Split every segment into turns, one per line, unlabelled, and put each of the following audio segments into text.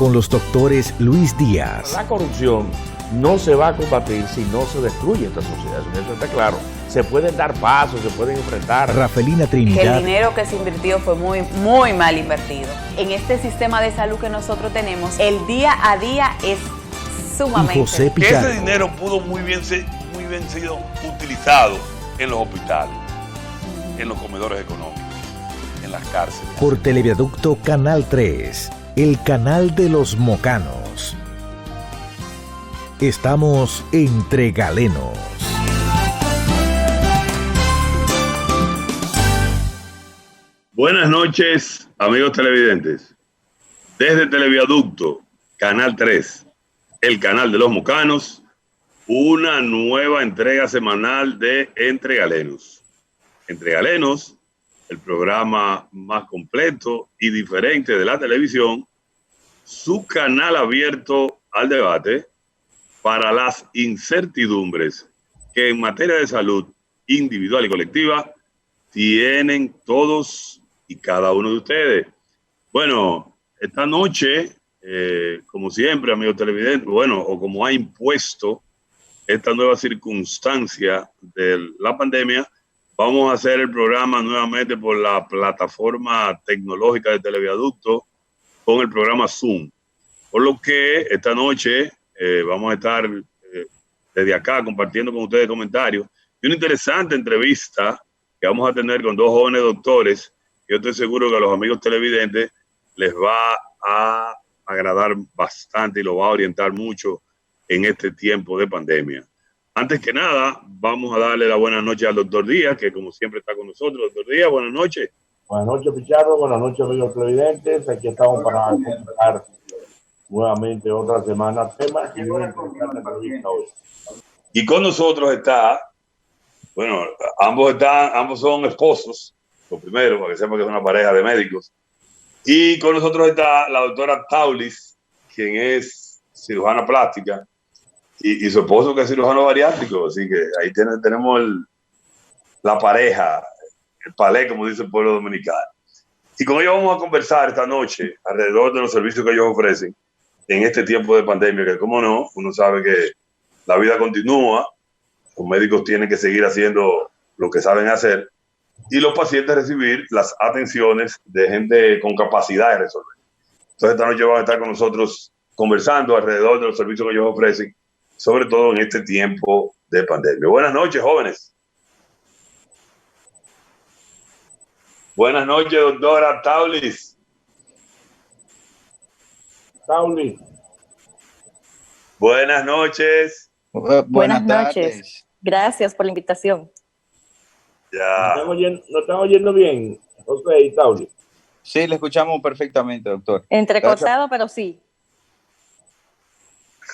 con los doctores Luis Díaz.
La corrupción no se va a combatir si no se destruye esta sociedad, eso está claro. Se pueden dar pasos, se pueden enfrentar.
Rafelina Trinidad.
Que el dinero que se invirtió fue muy mal invertido. En este sistema de salud que nosotros tenemos, el día a día es sumamente.
Y José Pichardo.
Ese dinero pudo muy bien sido utilizado en los hospitales, en los comedores económicos, en las cárceles.
Por Televiaducto Canal 3, el canal de los mocanos. Estamos entre galenos.
Buenas noches, amigos televidentes. Desde Televiaducto, Canal 3, el canal de los mocanos, una nueva entrega semanal de Entre Galenos. Entre Galenos, el programa más completo y diferente de la televisión, su canal abierto al debate para las incertidumbres que en materia de salud individual y colectiva tienen todos y cada uno de ustedes. Bueno, esta noche, como siempre, amigos televidentes, bueno, o como ha impuesto esta nueva circunstancia de la pandemia, vamos a hacer el programa nuevamente por la plataforma tecnológica de Televiaducto con el programa Zoom. Por lo que esta noche vamos a estar desde acá compartiendo con ustedes comentarios y una interesante entrevista que vamos a tener con dos jóvenes doctores. Yo estoy seguro que a los amigos televidentes les va a agradar bastante y los va a orientar mucho en este tiempo de pandemia. Antes que nada, vamos a darle la buenas noches al doctor Díaz, que como siempre está con nosotros. Doctor Díaz, buenas noches.
Buenas noches, Pichardo. Buenas noches, amigos televidentes. Aquí estamos para comentar nuevamente otra semana temas y una interesante entrevista hoy.
Y con nosotros está, bueno, ambos son esposos, lo primero, para que sepan que es una pareja de médicos. Y con nosotros está la doctora Taulis, quien es cirujana plástica, y su esposo que es cirujano bariátrico. Así que ahí tenemos la pareja, el palé, como dice el pueblo dominicano. Y con ellos vamos a conversar esta noche alrededor de los servicios que ellos ofrecen en este tiempo de pandemia, que como no, uno sabe que la vida continúa, los médicos tienen que seguir haciendo lo que saben hacer y los pacientes recibir las atenciones de gente con capacidad de resolver. Entonces esta noche van a estar con nosotros conversando alrededor de los servicios que ellos ofrecen, sobre todo en este tiempo de pandemia. Buenas noches, jóvenes. Buenas noches, doctora Taulis.
Taulis.
Buenas noches.
Buenas noches. Gracias por la invitación.
Ya.
¿No están oyendo bien, José y Taulis?
Sí, le escuchamos perfectamente, doctor.
Entrecortado, pero sí.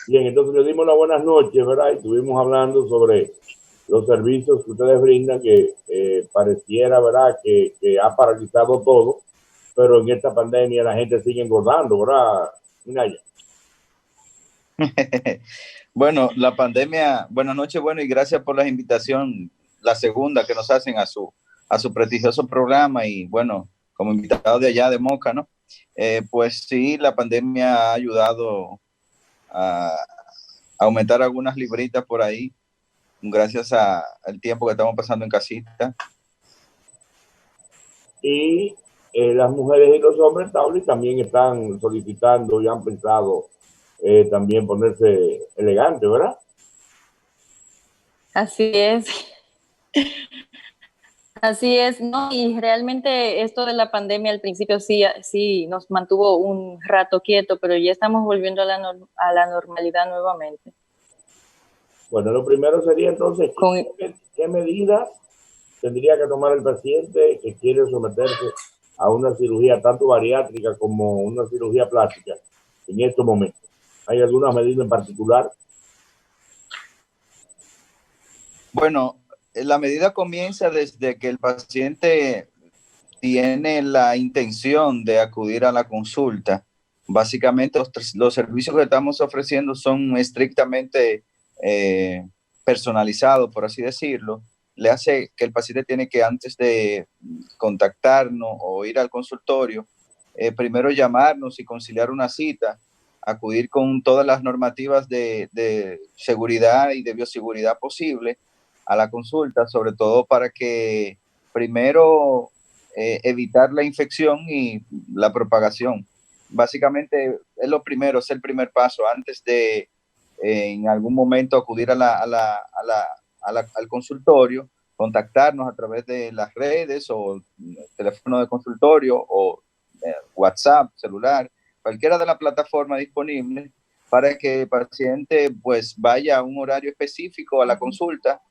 Bien, entonces le dimos las buenas noches, ¿verdad? Y estuvimos hablando sobre los servicios que ustedes brindan, que pareciera, ¿verdad?, que ha paralizado todo, pero en esta pandemia la gente sigue engordando, ¿verdad, Minaya?
Bueno, la pandemia, buenas noches, bueno, y gracias por la invitación, la segunda que nos hacen a su prestigioso programa, y bueno, como invitado de allá de Moca, ¿no? Pues sí, la pandemia ha ayudado a aumentar algunas libritas por ahí, gracias al tiempo que estamos pasando en casita.
Y las mujeres y los hombres, Taulis, también están solicitando y han pensado también ponerse elegante, ¿verdad?
Así es. Así es, ¿no? Y realmente esto de la pandemia al principio sí nos mantuvo un rato quieto, pero ya estamos volviendo a la normalidad nuevamente.
Bueno, lo primero sería entonces, ¿qué medidas tendría que tomar el paciente que quiere someterse a una cirugía tanto bariátrica como una cirugía plástica en estos momentos? ¿Hay alguna medida en particular?
Bueno, la medida comienza desde que el paciente tiene la intención de acudir a la consulta. Básicamente, los servicios que estamos ofreciendo son estrictamente personalizados, por así decirlo. Le hace que el paciente tiene que, antes de contactarnos o ir al consultorio, primero llamarnos y conciliar una cita acudir con todas las normativas de seguridad y de bioseguridad posible a la consulta, sobre todo para que primero evitar la infección y la propagación. Básicamente es lo primero, es el primer paso antes de en algún momento acudir al consultorio, contactarnos a través de las redes o teléfono de consultorio o WhatsApp, celular, cualquiera de las plataformas disponibles para que el paciente pues vaya a un horario específico a la consulta,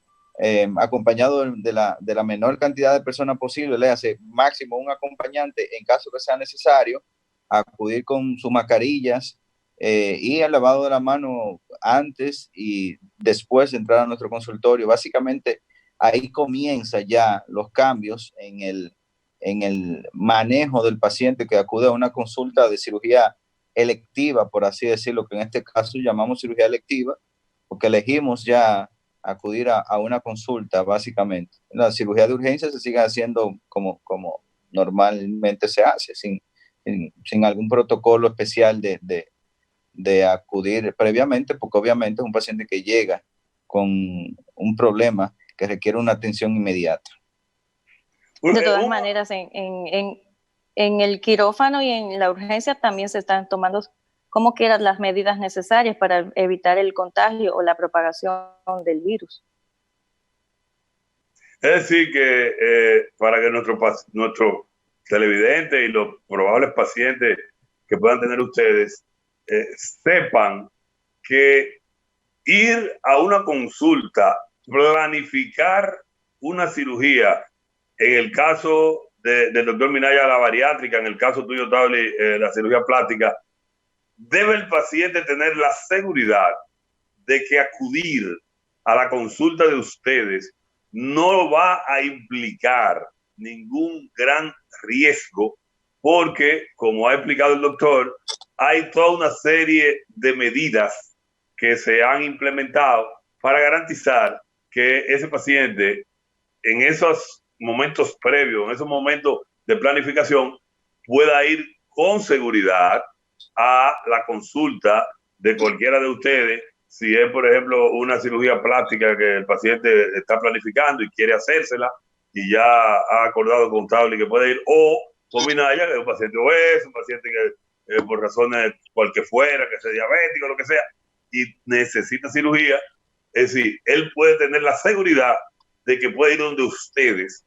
acompañado de la menor cantidad de personas posible, le hace máximo un acompañante en caso que sea necesario, acudir con sus mascarillas y el lavado de la mano antes y después de entrar a nuestro consultorio. Básicamente ahí comienza ya los cambios en el manejo del paciente que acude a una consulta de cirugía electiva, por así decirlo, que en este caso llamamos cirugía electiva, porque elegimos ya acudir a una consulta, básicamente. La cirugía de urgencia se sigue haciendo como normalmente se hace, sin algún protocolo especial de acudir previamente, porque obviamente es un paciente que llega con un problema que requiere una atención inmediata.
De todas maneras, en el quirófano y en la urgencia también se están tomando como quieran las medidas necesarias para evitar el contagio o la propagación del virus.
Es decir, que para que nuestro televidente y los probables pacientes que puedan tener ustedes sepan que ir a una consulta, planificar una cirugía, en el caso del doctor Minaya, la bariátrica, en el caso tuyo, Tauli, la cirugía plástica, debe el paciente tener la seguridad de que acudir a la consulta de ustedes no va a implicar ningún gran riesgo, porque, como ha explicado el doctor, hay toda una serie de medidas que se han implementado para garantizar que ese paciente, en esos momentos previos, en esos momentos de planificación, pueda ir con seguridad a la consulta de cualquiera de ustedes. Si es, por ejemplo, una cirugía plástica que el paciente está planificando y quiere hacérsela y ya ha acordado con Tauli que puede ir, o con Minaya, que es un paciente obeso, un paciente que por razones cualquier fuera, que sea diabético, lo que sea, y necesita cirugía, es decir, él puede tener la seguridad de que puede ir donde ustedes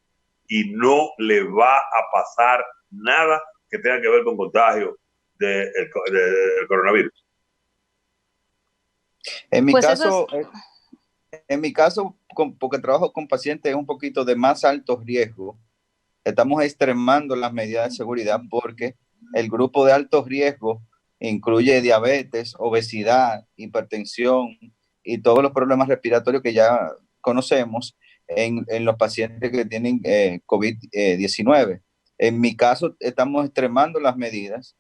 y no le va a pasar nada que tenga que ver con contagio del coronavirus.
En mi caso, porque trabajo con pacientes un poquito de más alto riesgo, estamos extremando las medidas de seguridad porque el grupo de alto riesgo incluye diabetes, obesidad, hipertensión y todos los problemas respiratorios que ya conocemos en los pacientes que tienen COVID-19. En mi caso, estamos extremando las medidas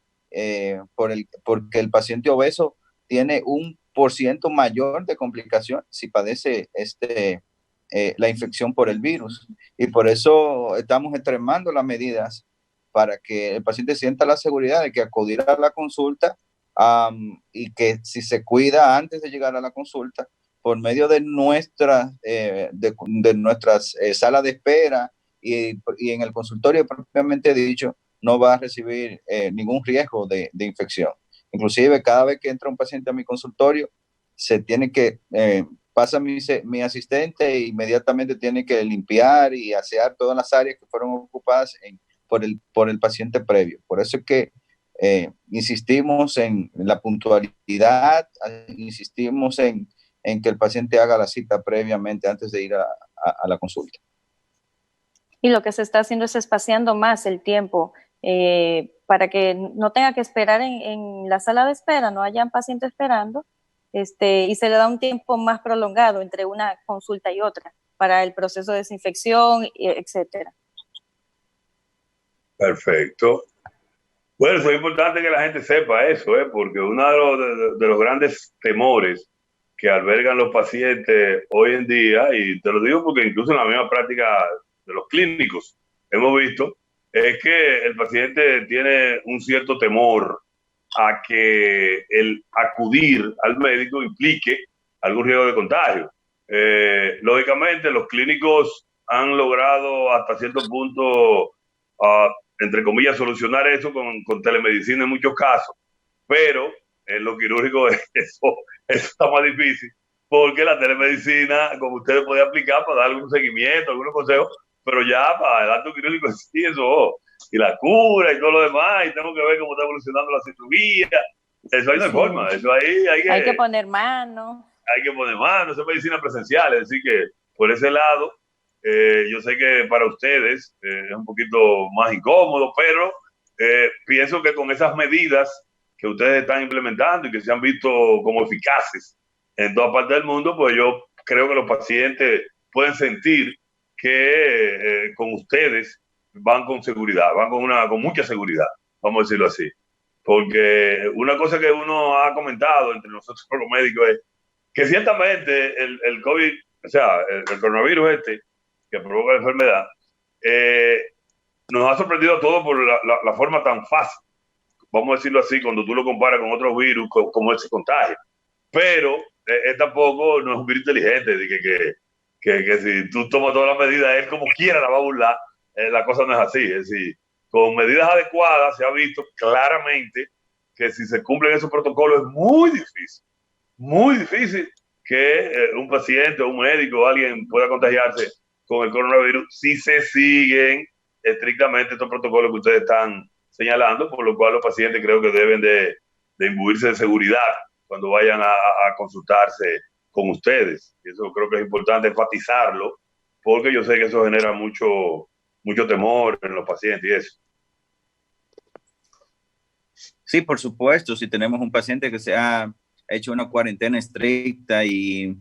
porque el paciente obeso tiene un % mayor de complicaciones si padece la infección por el virus. Y por eso estamos extremando las medidas para que el paciente sienta la seguridad de que acudirá a la consulta y que si se cuida antes de llegar a la consulta, por medio de nuestras salas de espera y en el consultorio propiamente dicho, no va a recibir ningún riesgo de infección. Inclusive cada vez que entra un paciente a mi consultorio, se tiene que, pasa mi asistente e inmediatamente tiene que limpiar y asear todas las áreas que fueron ocupadas por el paciente previo. Por eso es que insistimos en la puntualidad, insistimos en que el paciente haga la cita previamente antes de ir a la consulta.
Y lo que se está haciendo es espaciando más el tiempo para que no tenga que esperar en la sala de espera, no hayan pacientes esperando, y se le da un tiempo más prolongado entre una consulta y otra para el proceso de desinfección, etcétera.
Perfecto. Bueno, eso es importante que la gente sepa eso, porque uno de los grandes temores que albergan los pacientes hoy en día, y te lo digo porque incluso en la misma práctica de los clínicos hemos visto, es que el paciente tiene un cierto temor a que el acudir al médico implique algún riesgo de contagio. Lógicamente, los clínicos han logrado hasta cierto punto, entre comillas, solucionar eso con telemedicina en muchos casos, pero en lo quirúrgico eso está más difícil, porque la telemedicina, como ustedes pueden aplicar para dar algún seguimiento, algunos consejos, pero ya para el acto quirúrgico sí, eso, y la cura y todo lo demás, y tengo que ver cómo está evolucionando la cirugía, eso ahí no hay forma, eso ahí
hay que poner mano.
Hay que poner manos, es medicina presencial, es decir que por ese lado, yo sé que para ustedes es un poquito más incómodo, pero pienso que con esas medidas que ustedes están implementando y que se han visto como eficaces en toda parte del mundo, pues yo creo que los pacientes pueden sentir que con ustedes van con seguridad, van con mucha seguridad, vamos a decirlo así. Porque una cosa que uno ha comentado entre nosotros los médicos es que ciertamente el COVID, o sea, el coronavirus que provoca la enfermedad, nos ha sorprendido a todos por la forma tan fácil, vamos a decirlo así, cuando tú lo comparas con otros virus, como él se contagia. Pero tampoco no es un virus inteligente, de que si tú tomas todas las medidas, él como quiera la va a burlar, la cosa no es así. Es decir, con medidas adecuadas se ha visto claramente que si se cumplen esos protocolos es muy difícil que un paciente o un médico o alguien pueda contagiarse con el coronavirus si se siguen estrictamente estos protocolos que ustedes están señalando, por lo cual los pacientes creo que deben de imbuirse de seguridad cuando vayan a consultarse con ustedes. Y eso creo que es importante enfatizarlo, porque yo sé que eso genera mucho temor en los pacientes y eso.
Sí, por supuesto, si tenemos un paciente que se ha hecho una cuarentena estricta y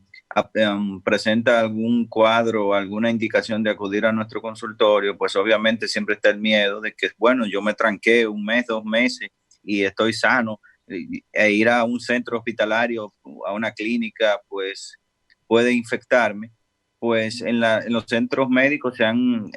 presenta algún cuadro, alguna indicación de acudir a nuestro consultorio, pues obviamente siempre está el miedo de que, bueno, yo me tranqué 1 mes, 2 meses y estoy sano, e ir a un centro hospitalario, a una clínica, pues puede infectarme. Pues en los centros médicos se han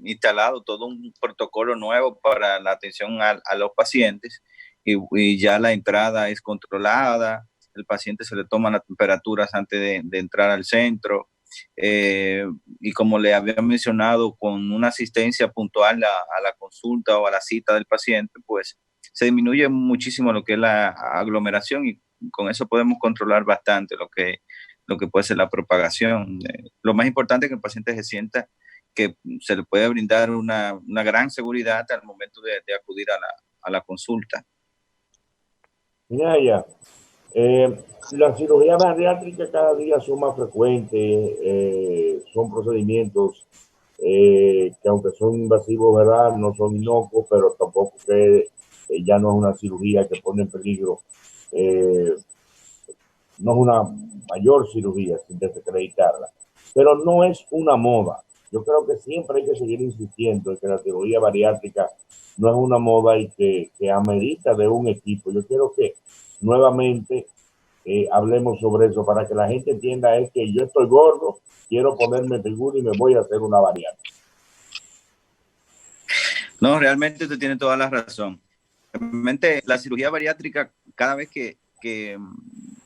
instalado todo un protocolo nuevo para la atención a los pacientes y ya la entrada es controlada, el paciente se le toman las temperaturas antes de entrar al centro, y como le había mencionado, con una asistencia puntual a la consulta o a la cita del paciente, pues se disminuye muchísimo lo que es la aglomeración y con eso podemos controlar bastante lo que puede ser la propagación. Lo más importante es que el paciente se sienta que se le puede brindar una gran seguridad al momento de acudir a la consulta.
Mira ya, las cirugías bariátricas cada día son más frecuentes, son procedimientos que aunque son invasivos, ¿verdad? No son inocuos, pero tampoco que ya no es una cirugía que pone en peligro, no es una mayor cirugía sin desacreditarla, pero no es una moda. Yo creo que siempre hay que seguir insistiendo en que la cirugía bariátrica no es una moda y que amerita de un equipo. Yo quiero que nuevamente hablemos sobre eso para que la gente entienda es que yo estoy gordo, quiero ponerme figura y me voy a hacer una bariátrica.
No, realmente usted tiene toda la razón. Realmente la cirugía bariátrica, cada vez que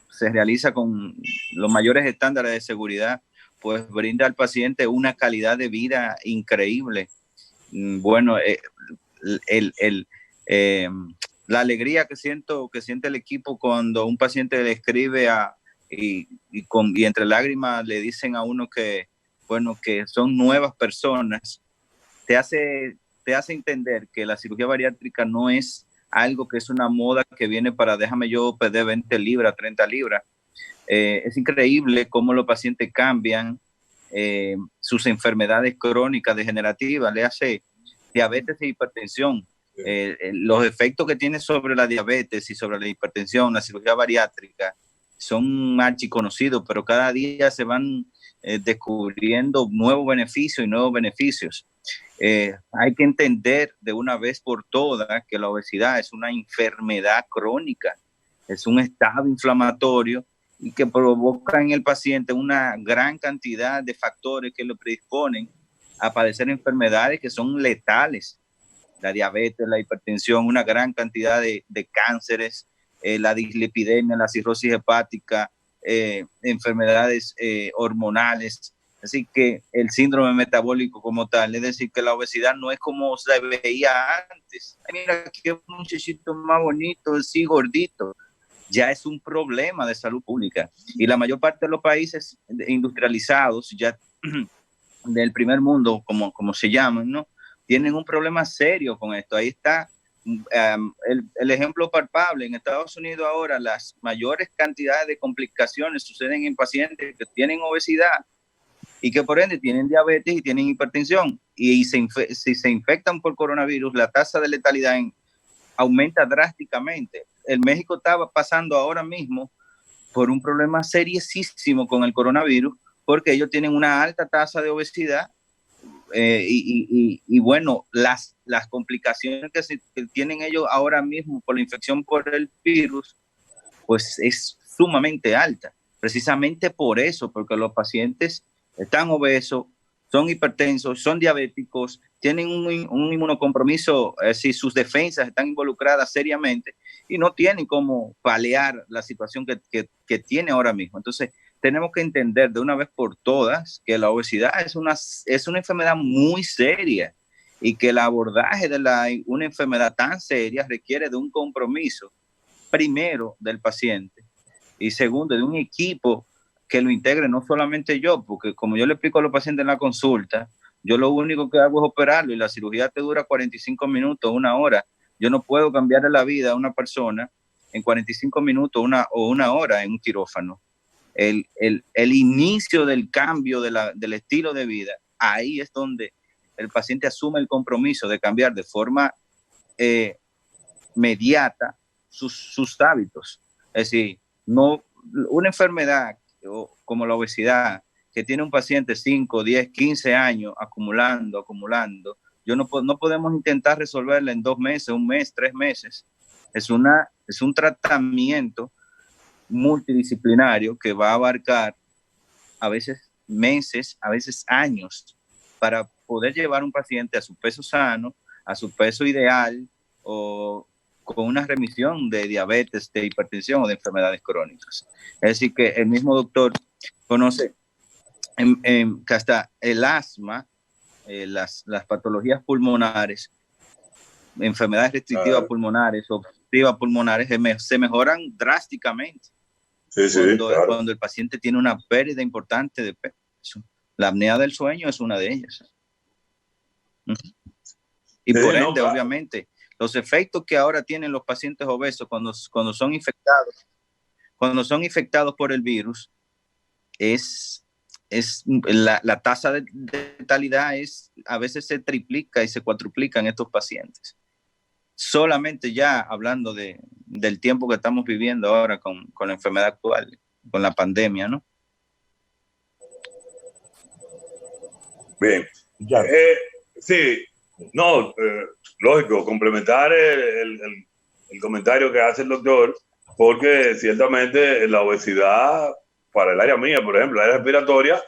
se realiza con los mayores estándares de seguridad, pues brinda al paciente una calidad de vida increíble. Bueno, la alegría que siente el equipo cuando un paciente le escribe y entre lágrimas le dicen a uno que, bueno, que son nuevas personas, te hace entender que la cirugía bariátrica no es algo que es una moda que viene para déjame yo perder 20 libras, 30 libras. Es increíble cómo los pacientes cambian sus enfermedades crónicas degenerativas, le hace diabetes e hipertensión. Los efectos que tiene sobre la diabetes y sobre la hipertensión, la cirugía bariátrica, son archiconocidos, pero cada día se van descubriendo nuevos beneficios. Hay que entender de una vez por todas que la obesidad es una enfermedad crónica, es un estado inflamatorio y que provoca en el paciente una gran cantidad de factores que lo predisponen a padecer enfermedades que son letales. la diabetes, la hipertensión, una gran cantidad de cánceres, la dislipidemia, la cirrosis hepática, enfermedades hormonales. Así que el síndrome metabólico como tal, es decir, que la obesidad no es como se veía antes. Ay, mira, qué muchachito más bonito, sí, gordito. Ya es un problema de salud pública. Y la mayor parte de los países industrializados, ya del primer mundo, como se llaman, ¿no? Tienen un problema serio con esto. Ahí está el ejemplo palpable. En Estados Unidos ahora las mayores cantidades de complicaciones suceden en pacientes que tienen obesidad y que por ende tienen diabetes y tienen hipertensión. Y si se infectan por coronavirus, la tasa de letalidad aumenta drásticamente. El México estaba pasando ahora mismo por un problema seriosísimo con el coronavirus, porque ellos tienen una alta tasa de obesidad y bueno, las complicaciones que tienen ellos ahora mismo por la infección por el virus, pues es sumamente alta. Precisamente por eso, porque los pacientes están obesos, son hipertensos, son diabéticos, tienen un inmunocompromiso, es decir, sus defensas están involucradas seriamente y no tienen cómo paliar la situación que tiene ahora mismo. Entonces, tenemos que entender de una vez por todas que la obesidad es una enfermedad muy seria y que el abordaje de una enfermedad tan seria requiere de un compromiso, primero, del paciente y segundo, de un equipo que lo integre, no solamente yo, porque como yo le explico a los pacientes en la consulta, yo lo único que hago es operarlo y la cirugía te dura 45 minutos, 1 hora. Yo no puedo cambiarle la vida a una persona en 45 minutos o una hora en un quirófano. El inicio del cambio del estilo de vida, ahí es donde el paciente asume el compromiso de cambiar de forma mediata sus hábitos. Es decir, no una enfermedad como la obesidad, que tiene un paciente 5, 10, 15 años acumulando, no podemos intentar resolverla en 2 meses, 1 mes, 3 meses. Es un tratamiento multidisciplinario que va a abarcar a veces meses, a veces años, para poder llevar un paciente a su peso sano, a su peso ideal o con una remisión de diabetes, de hipertensión o de enfermedades crónicas. Es decir, que el mismo doctor conoce que hasta el asma, las patologías pulmonares, enfermedades restrictivas pulmonares o obstructivas pulmonares se mejoran drásticamente cuando el paciente tiene una pérdida importante de peso. La apnea del sueño es una de ellas. Y por ende, obviamente, los efectos que ahora tienen los pacientes obesos cuando son infectados por el virus la tasa de letalidad a veces se triplica y se cuadruplica en estos pacientes. Solamente ya hablando del tiempo que estamos viviendo ahora con la enfermedad actual, con la pandemia, ¿no?
Bien. Sí, no, lógico, complementar el comentario que hace el doctor, porque ciertamente la obesidad para el área mía, por ejemplo, la área respiratoria,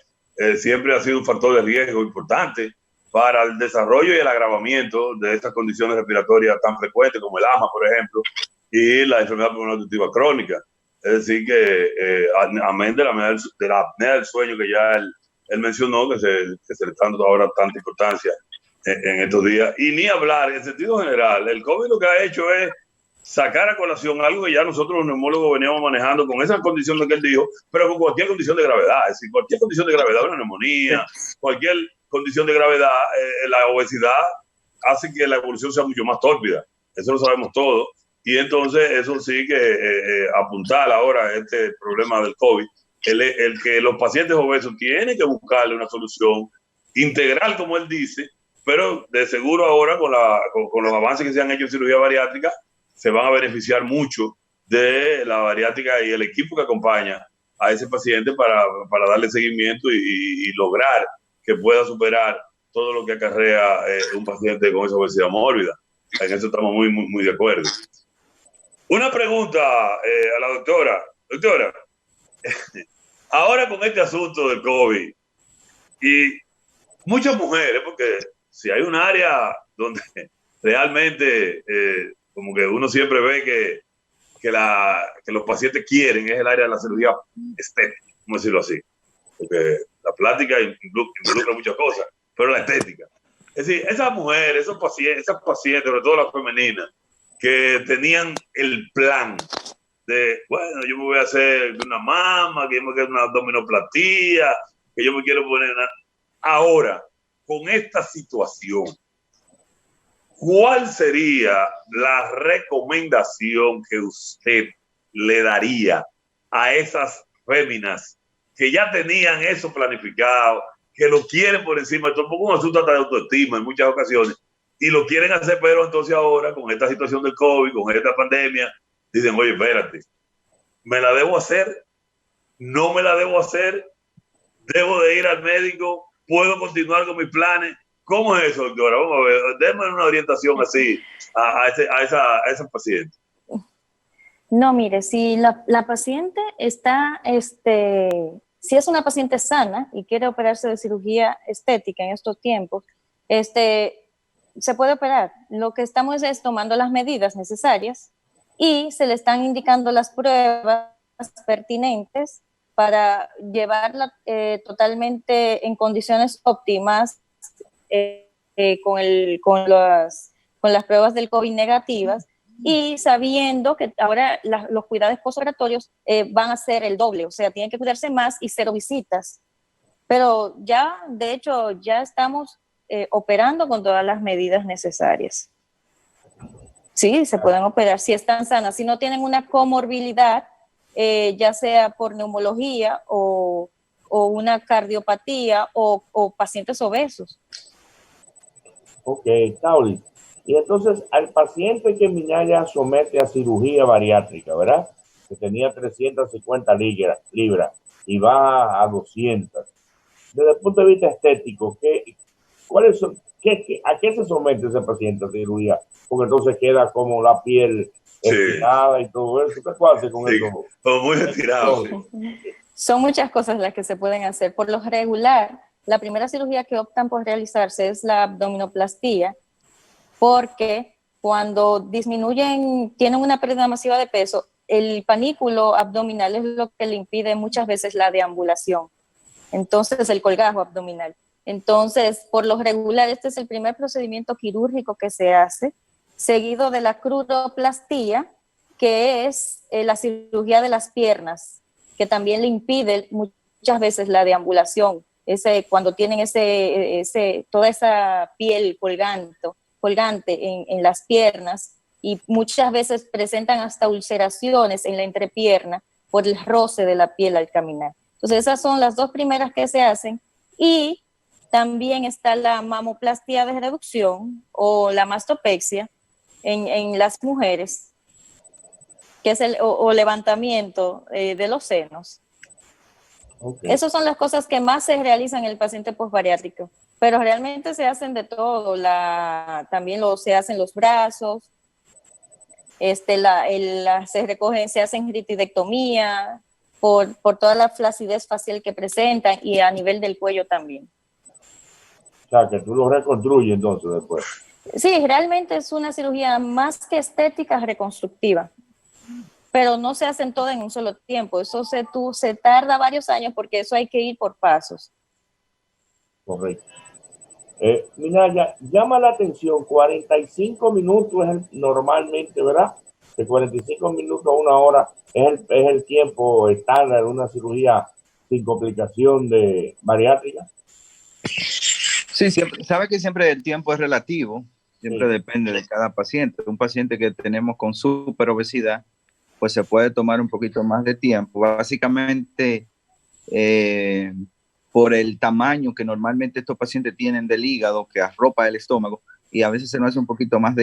siempre ha sido un factor de riesgo importante para el desarrollo y el agravamiento de estas condiciones respiratorias tan frecuentes como el asma, por ejemplo, y la enfermedad pulmonar obstructiva crónica. Es decir, que amén de la apnea del sueño que ya él mencionó, que se le está dando ahora tanta importancia en estos días, y ni hablar, en sentido general, el COVID lo que ha hecho es sacar a colación algo que ya nosotros los neumólogos veníamos manejando con esa condición que él dijo, pero con cualquier condición de gravedad, es decir, cualquier condición de gravedad, una neumonía, cualquier condición de gravedad, la obesidad hace que la evolución sea mucho más tórpida, eso lo sabemos todos, y entonces eso sí que apuntar ahora a este problema del COVID, el que los pacientes obesos tienen que buscarle una solución integral, como él dice, pero de seguro ahora con los avances que se han hecho en cirugía bariátrica, se van a beneficiar mucho de la bariátrica y el equipo que acompaña a ese paciente para darle seguimiento y lograr que pueda superar todo lo que acarrea un paciente con esa obesidad mórbida. En eso estamos muy, muy, muy de acuerdo. Una pregunta a la doctora. Doctora, ahora con este asunto del COVID y muchas mujeres, porque si hay un área donde realmente como que uno siempre ve que los pacientes quieren es el área de la cirugía estética, vamos a decirlo así, porque la plástica involucra muchas cosas, pero la estética. Es decir, esas mujeres, esas pacientes, sobre todo las femeninas, que tenían el plan de, bueno, yo me voy a hacer una mama, que yo me quiero una abdominoplastía, que yo me quiero poner una... Ahora, con esta situación, ¿cuál sería la recomendación que usted le daría a esas féminas que ya tenían eso planificado, que lo quieren por encima? Esto es un asunto hasta de autoestima en muchas ocasiones, y lo quieren hacer, pero entonces ahora, con esta situación del COVID, con esta pandemia, dicen, oye, espérate, ¿me la debo hacer? ¿No me la debo hacer? ¿Debo de ir al médico? ¿Puedo continuar con mis planes? ¿Cómo es eso, doctora? Vamos a ver, déme una orientación así a esa paciente.
No, mire, si la paciente está, si es una paciente sana y quiere operarse de cirugía estética en estos tiempos, se puede operar. Lo que estamos es tomando las medidas necesarias y se le están indicando las pruebas pertinentes para llevarla totalmente en condiciones óptimas con las pruebas del COVID negativas, y sabiendo que ahora los cuidados postoperatorios van a ser el doble, o sea, tienen que cuidarse más y 0 visitas. Pero ya, de hecho, ya estamos operando con todas las medidas necesarias. Sí, se pueden operar si están sanas, si no tienen una comorbilidad, ya sea por neumología o una cardiopatía o pacientes obesos.
Ok, Tauli. Y entonces al paciente que Minaya somete a cirugía bariátrica, ¿verdad? Que tenía 350 libras y va a 200. Desde el punto de vista estético, ¿a qué se somete ese paciente a cirugía? Porque entonces queda como la piel estirada y todo eso. ¿Qué hace con eso?
Todo muy estirado.
Son muchas cosas las que se pueden hacer. Por lo regular, la primera cirugía que optan por realizarse es la abdominoplastía, porque cuando tienen una pérdida masiva de peso, el panículo abdominal es lo que le impide muchas veces la deambulación. Entonces, el colgajo abdominal. Entonces, por lo regular, este es el primer procedimiento quirúrgico que se hace, seguido de la cruroplastía, que es la cirugía de las piernas, que también le impide muchas veces la deambulación. Cuando tienen toda esa piel colgante en las piernas, y muchas veces presentan hasta ulceraciones en la entrepierna por el roce de la piel al caminar. Entonces esas son las dos primeras que se hacen, y también está la mamoplastia de reducción o la mastopexia en las mujeres, que es el levantamiento de los senos. Okay. Esas son las cosas que más se realizan en el paciente posbariátrico, pero realmente se hacen de todo. También se hacen los brazos, se hacen ritidectomía por toda la flacidez facial que presentan, y a nivel del cuello también.
O sea, que tú lo reconstruyes entonces después.
Sí, realmente es una cirugía más que estética, reconstructiva. Pero no se hacen todas en un solo tiempo. Eso se tarda varios años, porque eso hay que ir por pasos. Correcto.
Minaya, llama la atención, 45 minutos es normalmente, ¿verdad? De 45 minutos a 1 hora es el tiempo estándar de una cirugía sin complicación de bariátrica.
Sí, sabe que siempre el tiempo es relativo, siempre depende de cada paciente. Un paciente que tenemos con superobesidad, pues se puede tomar un poquito más de tiempo. Básicamente, por el tamaño que normalmente estos pacientes tienen del hígado, que arropa el estómago, y a veces se nos hace un poquito más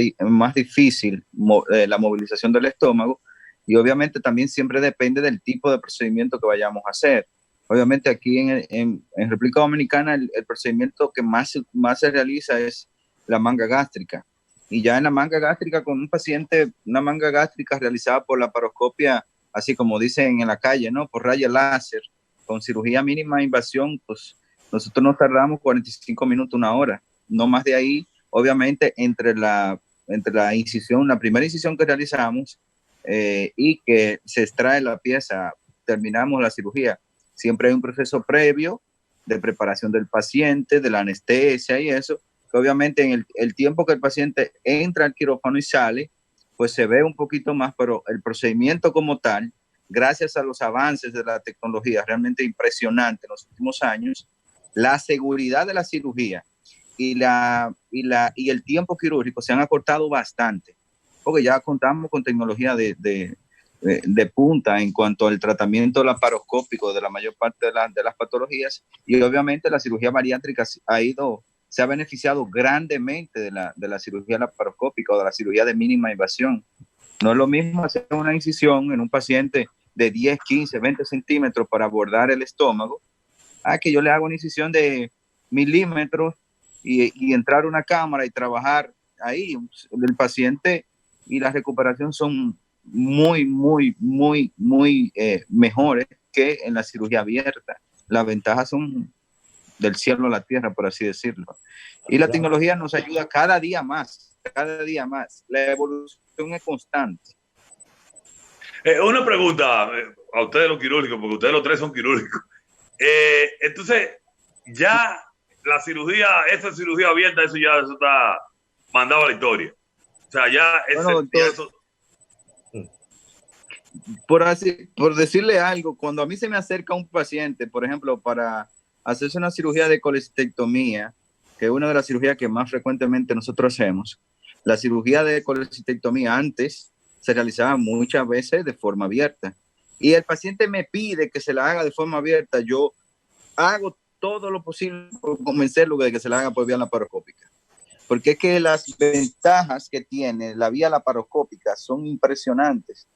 difícil la movilización del estómago, y obviamente también siempre depende del tipo de procedimiento que vayamos a hacer. Obviamente aquí en República Dominicana el procedimiento que más se realiza es la manga gástrica. Y ya en la manga gástrica, con un paciente, una manga gástrica realizada por laparoscopia, así como dicen en la calle, ¿no? Por raya láser, con cirugía mínima invasión, pues nosotros nos tardamos 45 minutos, 1 hora. No más de ahí, obviamente, entre la entre la incisión, la primera incisión que realizamos y que se extrae la pieza, terminamos la cirugía. Siempre hay un proceso previo de preparación del paciente, de la anestesia y eso, que obviamente en el tiempo que el paciente entra al quirófano y sale, pues se ve un poquito más, pero el procedimiento como tal, gracias a los avances de la tecnología realmente impresionante en los últimos años, la seguridad de la cirugía y el tiempo quirúrgico se han acortado bastante, porque ya contamos con tecnología de punta en cuanto al tratamiento laparoscópico de la mayor parte de las patologías, y obviamente la cirugía bariátrica se ha beneficiado grandemente de la cirugía laparoscópica o de la cirugía de mínima invasión. No es lo mismo hacer una incisión en un paciente de 10, 15, 20 centímetros para abordar el estómago, a que yo le hago una incisión de milímetros y entrar a una cámara y trabajar ahí. El paciente y la recuperación son muy mejores que en la cirugía abierta. Las ventajas son del cielo a la tierra, por así decirlo. Y la tecnología nos ayuda cada día más. La evolución es constante.
Una pregunta a ustedes los quirúrgicos, porque ustedes los tres son quirúrgicos. Entonces, ya la cirugía, esa cirugía abierta, eso está mandado a la historia. O sea, ya eso...
Por decirle algo, cuando a mí se me acerca un paciente, por ejemplo, para hacerse una cirugía de colecistectomía, que es una de las cirugías que más frecuentemente nosotros hacemos, la cirugía de colecistectomía antes se realizaba muchas veces de forma abierta. Y el paciente me pide que se la haga de forma abierta. Yo hago todo lo posible por convencerlo de que se la haga por vía laparoscópica. Porque es que las ventajas que tiene la vía laparoscópica son impresionantes,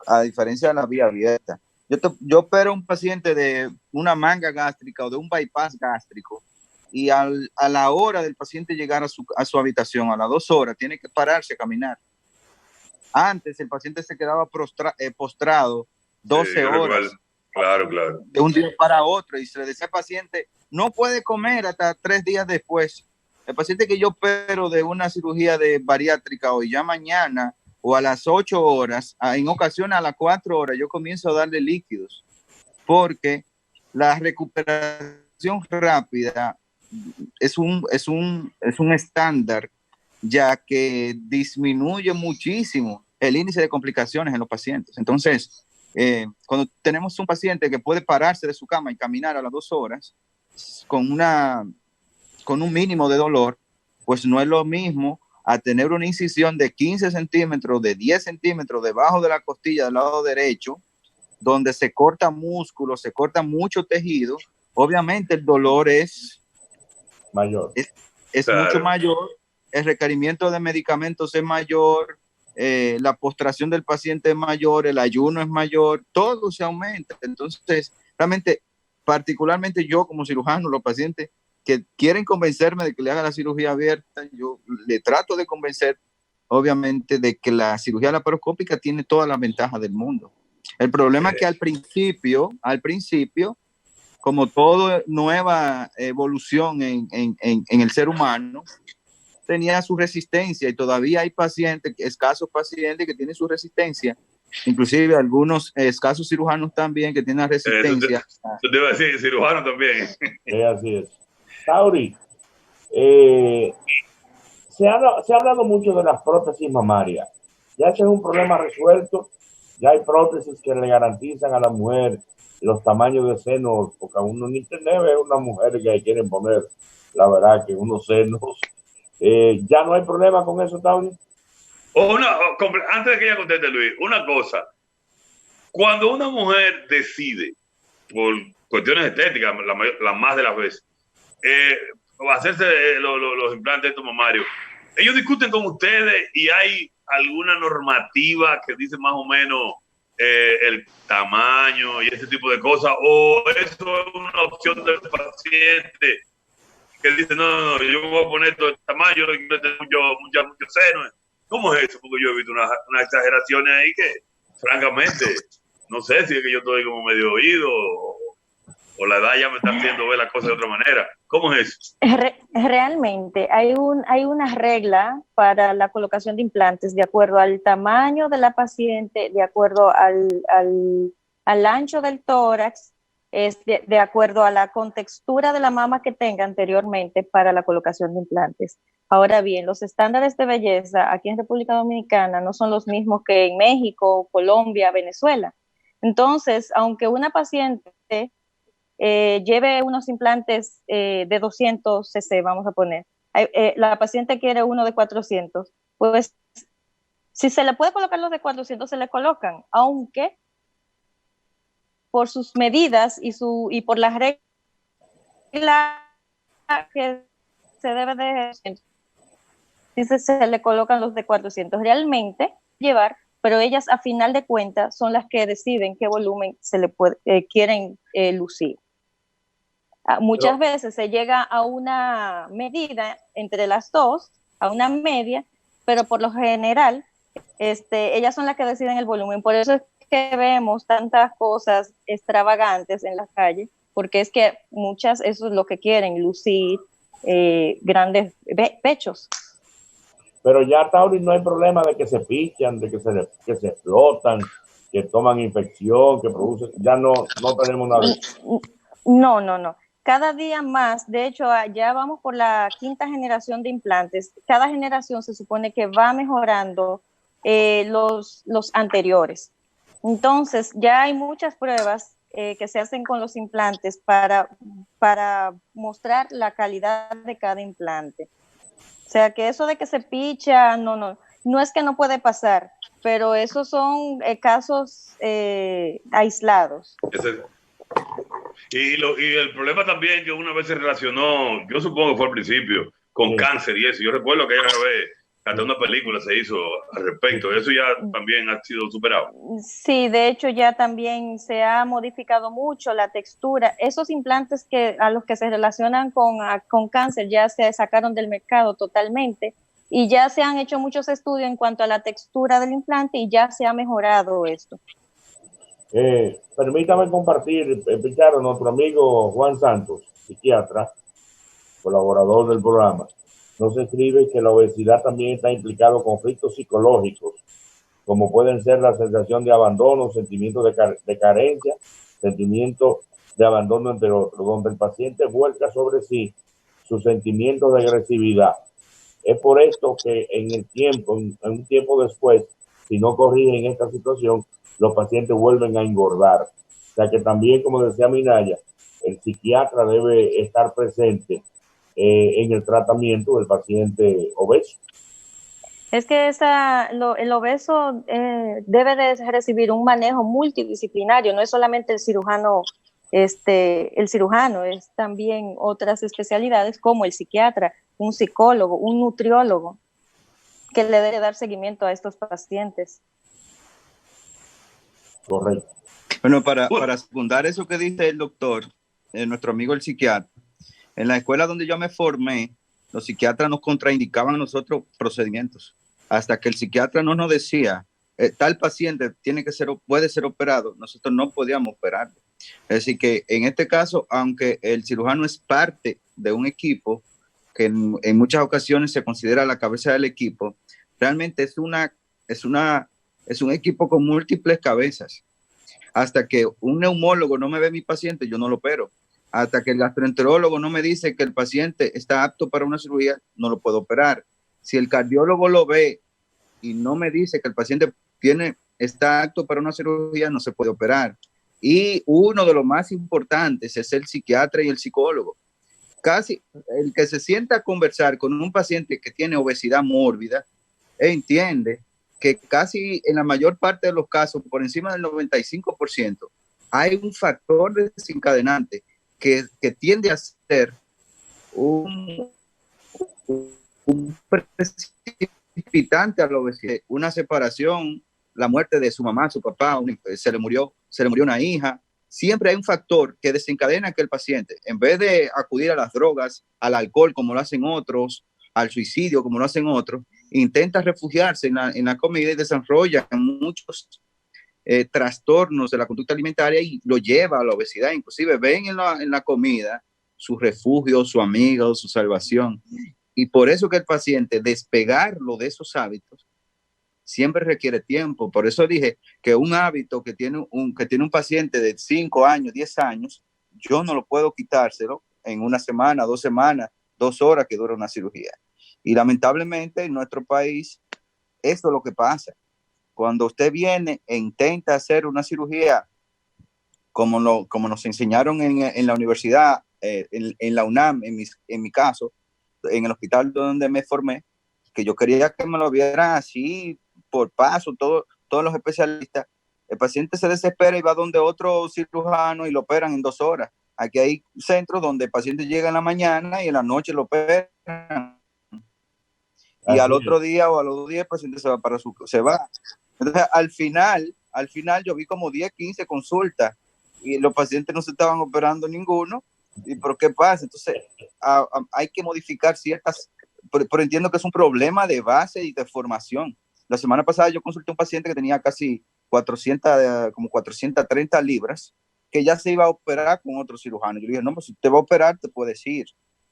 a diferencia de la vía abierta. Yo opero a un paciente de una manga gástrica o de un bypass gástrico, y a la hora del paciente llegar a su habitación, a las 2 horas, tiene que pararse a caminar. Antes el paciente se quedaba postrado 12 horas.
Claro.
De un día para otro, y se le decía al paciente, no puede comer hasta 3 días después. El paciente que yo opero de una cirugía de bariátrica hoy, ya mañana o a las 8 horas, en ocasiones a las 4 horas, yo comienzo a darle líquidos, porque la recuperación rápida es un estándar, ya que disminuye muchísimo el índice de complicaciones en los pacientes. Entonces, cuando tenemos un paciente que puede pararse de su cama y caminar a las 2 horas con un mínimo de dolor, pues no es lo mismo a tener una incisión de 15 centímetros, de 10 centímetros debajo de la costilla del lado derecho, donde se corta músculo, se corta mucho tejido. Obviamente el dolor es
mayor.
Es claro, mucho mayor, el requerimiento de medicamentos es mayor, la postración del paciente es mayor, el ayuno es mayor, todo se aumenta. Entonces, realmente, particularmente yo como cirujano, los pacientes que quieren convencerme de que le haga la cirugía abierta, yo le trato de convencer, obviamente, de que la cirugía laparoscópica tiene todas las ventajas del mundo. El problema es que al principio, como toda nueva evolución en el ser humano, tenía su resistencia, y todavía hay pacientes, escasos pacientes que tienen su resistencia, inclusive algunos escasos cirujanos también que tienen resistencia.
Yo te iba a decir, cirujano también.
Así es. Tauri, se ha hablado mucho de las prótesis mamarias. Ya ese es un problema resuelto. Ya hay prótesis que le garantizan a la mujer los tamaños de senos, porque uno en internet ve una mujer que quieren poner, la verdad, que unos senos. Ya no hay problema con eso, Tauri.
Antes de que ella conteste, Luis, una cosa. Cuando una mujer decide, por cuestiones estéticas, la más de las veces, hacerse los implantes mamarios, ellos discuten con ustedes y hay alguna normativa que dice más o menos el tamaño y ese tipo de cosas, o eso es una opción del paciente que dice, no, yo me voy a poner todo el tamaño, yo quiero tener muchos senos. ¿Cómo es eso? Porque yo he visto unas exageraciones ahí que, francamente, no sé si es que yo estoy como medio oído. o la edad ya me está haciendo ver la cosa de otra manera? ¿Cómo es?
Realmente hay una regla para la colocación de implantes de acuerdo al tamaño de la paciente, de acuerdo al ancho del tórax, de acuerdo a la contextura de la mama que tenga anteriormente para la colocación de implantes. Ahora bien, los estándares de belleza aquí en República Dominicana no son los mismos que en México, Colombia, Venezuela. Entonces, aunque una paciente lleve unos implantes de 200 cc, vamos a poner, la paciente quiere uno de 400, pues si se le puede colocar los de 400, se le colocan, aunque por sus medidas y por las reglas que se debe de se le colocan los de 400 realmente llevar, pero ellas a final de cuentas son las que deciden qué volumen se le quieren lucir. Muchas veces se llega a una medida entre las dos, a una media, pero por lo general ellas son las que deciden el volumen. Por eso es que vemos tantas cosas extravagantes en las calles, porque es que muchas, eso es lo que quieren, lucir grandes pechos.
Pero ya, Tauri, no hay problema de que se pichan, de que se explotan, que toman infección, que producen, ya no tenemos nada de eso.
No. Cada día más, de hecho, ya vamos por la 5ª generación de implantes. Cada generación se supone que va mejorando los anteriores. Entonces, ya hay muchas pruebas que se hacen con los implantes para mostrar la calidad de cada implante. O sea, que eso de que se picha, no es que no puede pasar, pero esos son casos aislados.
Y el problema también que una vez se relacionó, yo supongo que fue al principio, con cáncer y eso. Yo recuerdo que una vez hasta una película se hizo al respecto. Eso ya también ha sido superado.
Sí, de hecho ya también se ha modificado mucho la textura. Esos implantes a los que se relacionan con cáncer ya se sacaron del mercado totalmente y ya se han hecho muchos estudios en cuanto a la textura del implante y ya se ha mejorado esto.
Permítame compartir, Pichardo, nuestro amigo Juan Santos, psiquiatra, colaborador del programa, nos escribe que la obesidad también está implicado en conflictos psicológicos, como pueden ser la sensación de abandono, sentimientos de carencia, sentimientos de abandono, entre otros, donde el paciente vuelca sobre sí sus sentimientos de agresividad. Es por esto que en un tiempo después, si no corrigen esta situación, los pacientes vuelven a engordar. O sea que también, como decía Minaya, el psiquiatra debe estar presente en el tratamiento del paciente obeso.
Es que el obeso debe de recibir un manejo multidisciplinario, no es solamente el cirujano, es también otras especialidades como el psiquiatra, un psicólogo, un nutriólogo, que le debe dar seguimiento a estos pacientes.
Correcto.
Bueno, para secundar eso que dice el doctor, nuestro amigo el psiquiatra, en la escuela donde yo me formé, los psiquiatras nos contraindicaban a nosotros procedimientos. Hasta que el psiquiatra no nos decía, tal paciente puede ser operado, nosotros no podíamos operarlo. Es decir, que en este caso, aunque el cirujano es parte de un equipo, que en muchas ocasiones se considera la cabeza del equipo, realmente es un equipo con múltiples cabezas. Hasta que un neumólogo no me ve mi paciente, yo no lo opero. Hasta que el gastroenterólogo no me dice que el paciente está apto para una cirugía, no lo puedo operar. Si el cardiólogo lo ve y no me dice que el paciente está apto para una cirugía, no se puede operar. Y uno de los más importantes es el psiquiatra y el psicólogo. Casi el que se sienta a conversar con un paciente que tiene obesidad mórbida entiende que casi en la mayor parte de los casos, por encima del 95%, hay un factor desencadenante que tiende a ser un precipitante a la obesidad, una separación, la muerte de su mamá, su papá, se le murió una hija. Siempre hay un factor que desencadena que el paciente, en vez de acudir a las drogas, al alcohol como lo hacen otros, al suicidio como lo hacen otros, intenta refugiarse en la comida y desarrolla muchos trastornos de la conducta alimentaria y lo lleva a la obesidad. Inclusive ven en la comida su refugio, su amigo, su salvación. Y por eso que el paciente despegarlo de esos hábitos siempre requiere tiempo. Por eso dije que un hábito que tiene un paciente de 5 años, 10 años, yo no lo puedo quitárselo en una semana, 2 semanas, 2 horas que dura una cirugía. Y lamentablemente en nuestro país, eso es lo que pasa. Cuando usted viene e intenta hacer una cirugía, como nos enseñaron en la universidad, en la UNAM, en mi caso, en el hospital donde me formé, que yo quería que me lo vieran así, por paso, todos los especialistas. El paciente se desespera y va donde otro cirujano y lo operan en 2 horas. Aquí hay centros donde el paciente llega en la mañana y en la noche lo operan. Y al otro día o a los 2 días el paciente se va. Entonces, al final yo vi como 10, 15 consultas y los pacientes no se estaban operando ninguno. ¿Y por qué pasa? Entonces, hay que modificar ciertas, pero entiendo que es un problema de base y de formación. La semana pasada yo consulté a un paciente que tenía casi 430 libras, que ya se iba a operar con otro cirujano. Yo le dije, no, pues si te va a operar, te puedes ir.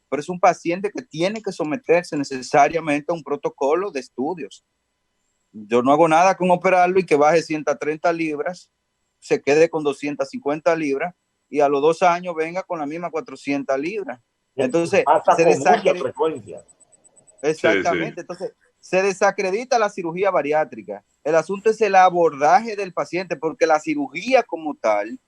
Pero es un paciente que tiene que someterse necesariamente a un protocolo de estudios. Yo no hago nada con operarlo y que baje 130 libras, se quede con 250 libras y a los 2 años venga con la misma 400 libras. Entonces, se desacredita. Exactamente. Sí, sí. Entonces, se desacredita la cirugía bariátrica. El asunto es el abordaje del paciente, porque la cirugía como tal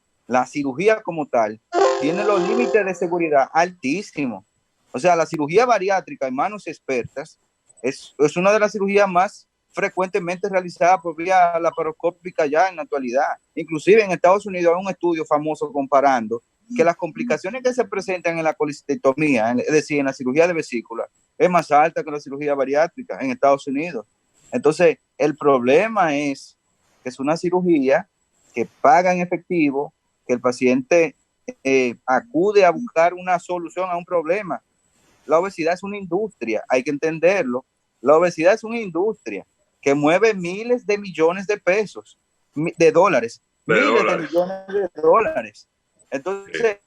tiene los límites de seguridad altísimos. O sea, la cirugía bariátrica en manos expertas es una de las cirugías más frecuentemente realizada por vía laparoscópica ya en la actualidad. Inclusive en Estados Unidos hay un estudio famoso comparando que las complicaciones que se presentan en la colecistectomía, es decir, en la cirugía de vesícula, es más alta que la cirugía bariátrica en Estados Unidos. Entonces, el problema es que es una cirugía que paga en efectivo, que el paciente acude a buscar una solución a un problema. La obesidad es una industria, hay que entenderlo. La obesidad es una industria que mueve miles de millones de pesos, de dólares. Miles de millones de dólares. Entonces,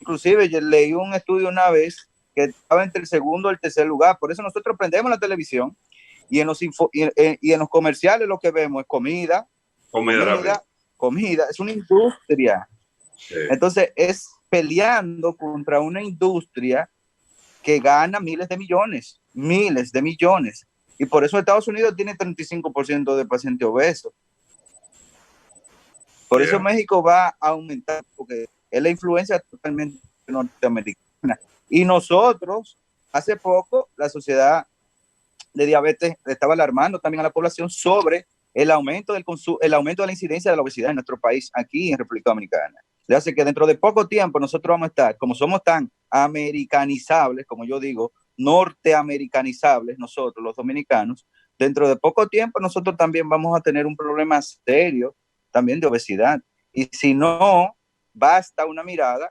inclusive yo leí un estudio una vez que estaba entre el segundo y el tercer lugar. Por eso nosotros prendemos la televisión y en los comerciales lo que vemos es comida. Es una industria. Sí. Entonces, es peleando contra una industria que gana miles de millones. Y por eso Estados Unidos tiene 35% de pacientes obesos. Por eso México va a aumentar, porque es la influencia totalmente norteamericana. Y nosotros, hace poco, la Sociedad de Diabetes estaba alarmando también a la población sobre el aumento de la incidencia de la obesidad en nuestro país, aquí en República Dominicana. Le hace que dentro de poco tiempo nosotros vamos a estar, como somos tan americanizables, como yo digo, norteamericanizables nosotros los dominicanos, dentro de poco tiempo nosotros también vamos a tener un problema serio también de obesidad. Y si no, basta una mirada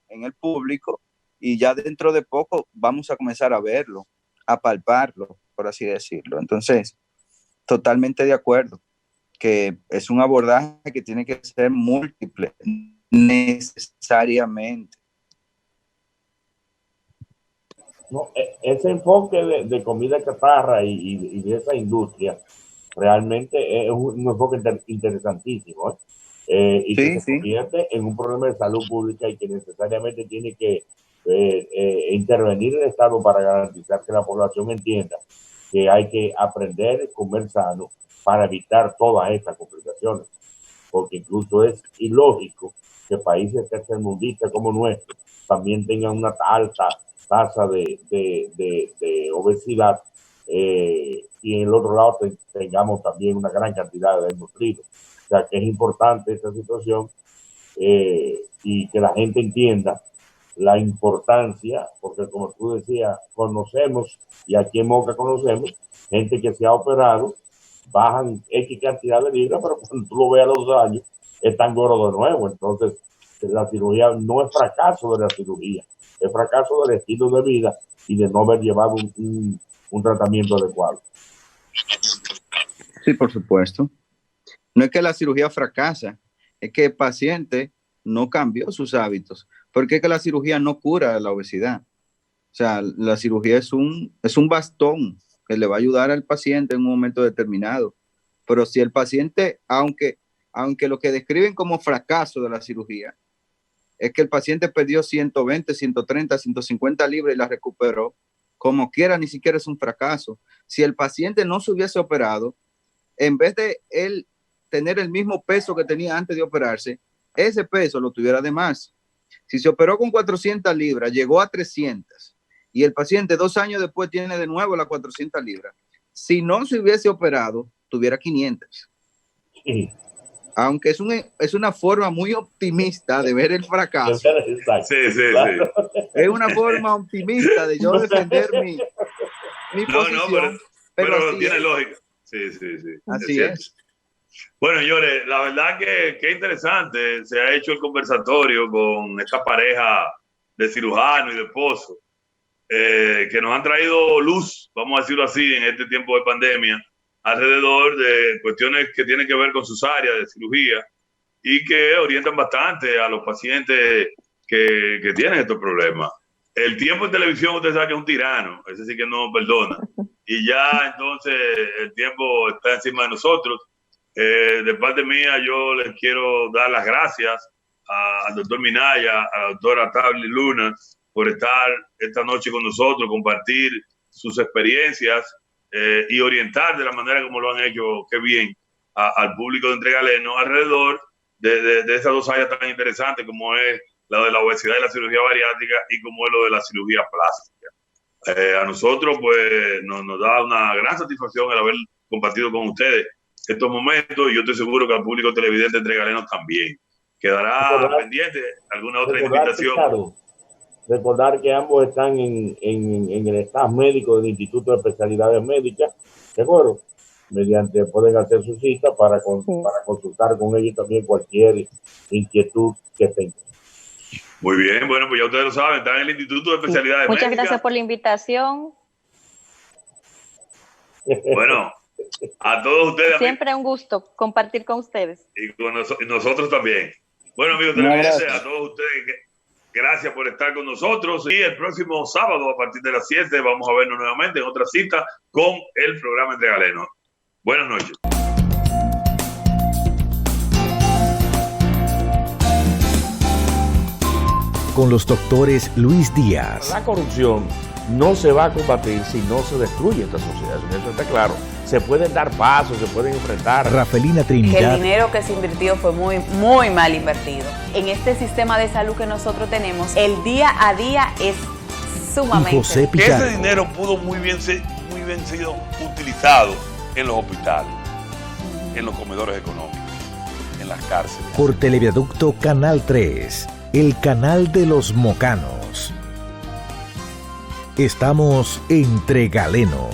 en el público y ya dentro de poco vamos a comenzar a verlo, a palparlo, por así decirlo. Entonces, totalmente de acuerdo que es un abordaje que tiene que ser múltiple, necesariamente.
No, ese enfoque de comida chatarra y de esa industria realmente es un enfoque interesantísimo, y sí, que se convierte en un problema de salud pública y que necesariamente tiene que intervenir el Estado para garantizar que la población entienda que hay que aprender a comer sano para evitar todas estas complicaciones, porque incluso es ilógico que países tercermundistas como nuestro también tengan una alta tasa de obesidad, y en el otro lado tengamos también una gran cantidad de desnutridos. O sea que es importante esta situación, y que la gente entienda la importancia, porque como tú decías, conocemos, y aquí en Moca conocemos, gente que se ha operado, bajan X cantidad de libras, pero cuando tú lo ves a los 2 años, están gordos de nuevo. Entonces, la cirugía no es fracaso de la cirugía, es fracaso del estilo de vida y de no haber llevado un tratamiento adecuado.
Sí, por supuesto. No es que la cirugía fracasa, es que el paciente no cambió sus hábitos, porque es que la cirugía no cura la obesidad. O sea, la cirugía es un bastón que le va a ayudar al paciente en un momento determinado. Pero si el paciente, aunque lo que describen como fracaso de la cirugía, es que el paciente perdió 120, 130, 150 libras y la recuperó, como quiera, ni siquiera es un fracaso. Si el paciente no se hubiese operado, en vez de él tener el mismo peso que tenía antes de operarse, ese peso lo tuviera de más. Si se operó con 400 libras, llegó a 300 y el paciente 2 años después tiene de nuevo las 400 libras. Si no se hubiese operado, tuviera 500. Sí. Aunque es una forma muy optimista de ver el fracaso.
Sí.
Es una forma optimista de yo defender mi posición.
Pero tiene lógica. Sí.
Así es.
Bueno, señores, la verdad que interesante. Se ha hecho el conversatorio con esta pareja de cirujano y de esposo que nos han traído luz, vamos a decirlo así, en este tiempo de pandemia, alrededor de cuestiones que tienen que ver con sus áreas de cirugía y que orientan bastante a los pacientes que tienen estos problemas. El tiempo en televisión, usted sabe que es un tirano, ese sí que no perdona. Y ya entonces el tiempo está encima de nosotros. De parte mía, yo les quiero dar las gracias al doctor Minaya, a la doctora Tabli Luna, por estar esta noche con nosotros, compartir sus experiencias y orientar de la manera como lo han hecho, qué bien, al público de Entre Galenos alrededor de esas dos áreas tan interesantes como es la de la obesidad y la cirugía bariátrica y como es lo de la cirugía plástica. A nosotros pues nos da una gran satisfacción el haber compartido con ustedes estos momentos y yo estoy seguro que al público televidente de Entre Galenos también. Quedará pendiente alguna otra invitación.
Claro, recordar que ambos están en el staff médico del Instituto de Especialidades Médicas, ¿de acuerdo? Mediante pueden hacer su cita para consultar con ellos también cualquier inquietud que tengan.
Muy bien, bueno, pues ya ustedes lo saben, están en el Instituto de Especialidades Médicas.
Muchas gracias por la invitación.
Bueno, a todos ustedes.
Siempre un gusto compartir con ustedes.
Y con nosotros también. Bueno, amigos televidentes, a todos ustedes, gracias por estar con nosotros. Y el próximo sábado, a partir de las 7, vamos a vernos nuevamente en otra cita con el programa Entre Galenos. Buenas noches.
Con los doctores Luis Díaz.
La corrupción no se va a combatir si no se destruye esta sociedad. Eso está claro. Se pueden dar pasos, se pueden enfrentar.
Rafelina
Que
Trinidad.
el dinero que se invirtió fue muy mal invertido. En este sistema de salud que nosotros tenemos, el día a día es sumamente.
Y José
Que
Pichardo.
ese dinero pudo muy bien sido utilizado en los hospitales, en los comedores económicos, en las cárceles.
Por Televiaducto Canal 3, el canal de los mocanos. Estamos Entre Galenos.